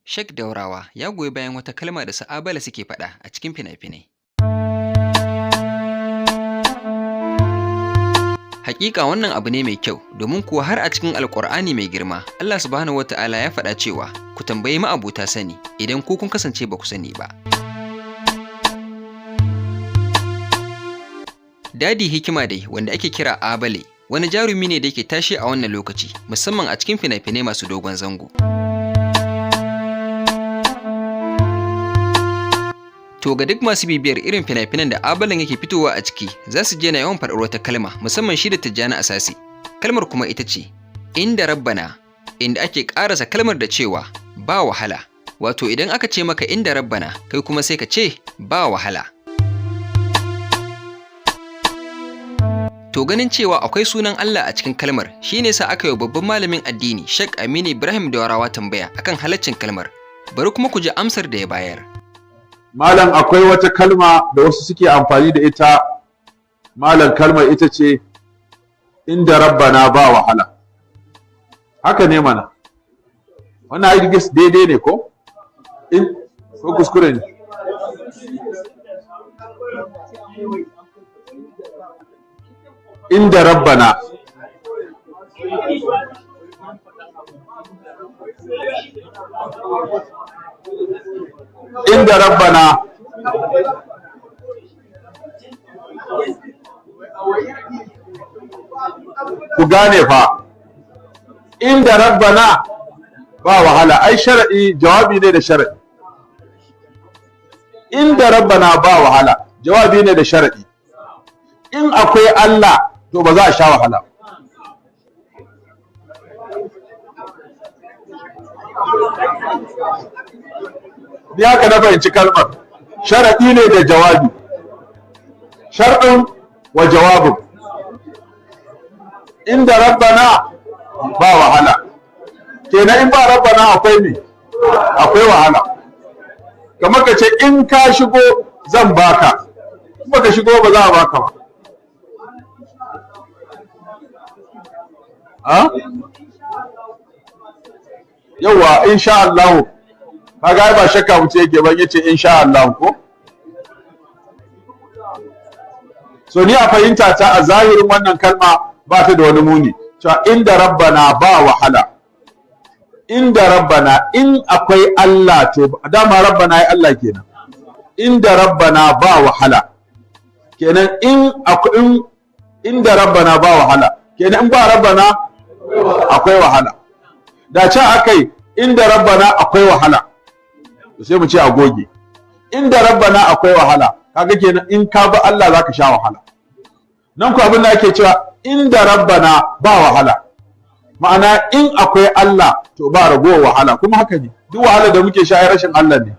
Sheikh Daurawa ya goyi bayan wata kalma da su Abale suke faɗa a cikin fina-finai. Hakika wannan abu ne mai kyau, domin kuwa har a cikin Alƙur'ani mai girma, Allah subhanahu wata'ala ya faɗa cewa ku tambayi ma'abuta sani idan ku kun kasance ba ku sani ba. Dadi Hikima dai, wanda ake kira Abale, wani jarumi ne da yake tashi a wannan lokaci, musamman a cikin fina-finai masu dogon zango. To ga duk masu bibiyar irin fina-finan da Abalen yake fitowa a ciki, za su je na yawan faɗar wata kalma, musamman shi da Tijjani Asasi. Kalmar kuma ita ce, inda rabbana, inda ake ƙarasa kalmar da cewa ba wahala. Wato idan aka ce maka inda rabbana, kai kuma sai ka ce ba wahala. To ganin cewa akwai sunan Allah a cikin kalmar, shi ne sa aka yi babban malamin addini Sheikh Aminu Ibrahim Daurawa tambaya akan halaccin kalmar. Bari kuma ku ji amsar da ya bayar. Malam, akwai wata kalma da wasu suke amfani da ita. Malam, kalmar ita ce inda rabbana ba wahala. Haka ne mana? Wannan aiki daidai ne ko? Ko kuskure ne? Inda rabbana. Inda rabbana ku gane fa, inda rabbana ba wahala, ai shar'i jawabi ne da shar'i. Inda rabbana ba wahala jawabi ne da shar'i. In akwai Allah to ba za a sha wahala. Ni haka na fahimci kalmar, sharaɗi ne da jawabi, sharɗin wa jawabin. Inda rabbana ba wahala, kenan in ba rabbana akwai ne, akwai wahala. Kamar ka ce in ka shigo zan baka, in baka shigo ba za a baka ba. Yawwa, insha Allah. Kaga ba shakka mutum yake ban yace insha Allah ko? So ni a fahimta ta a zahirin wannan kalma ba ta da wani muni. Cewa inda rabbana ba wahala. Inda rabbana, in akwai Allah to dama rabbana ya Allah kenan. Inda rabbana ba wahala. Kenan inda rabbana ba wahala. Kenan in ba rabbana akwai wahala. Da ce akai inda rabbana akwai wahala. Sai mu ce a goge. Inda rabbana akwai wahala, kaga kenan in ka bi Allah zaka sha wahala. Nan ku abin da ake cewa inda rabbana ba wahala, ma'ana in akwai Allah to ba ragowar wahala, kuma haka ne, duk wahala da muke sha rashin Allah ne.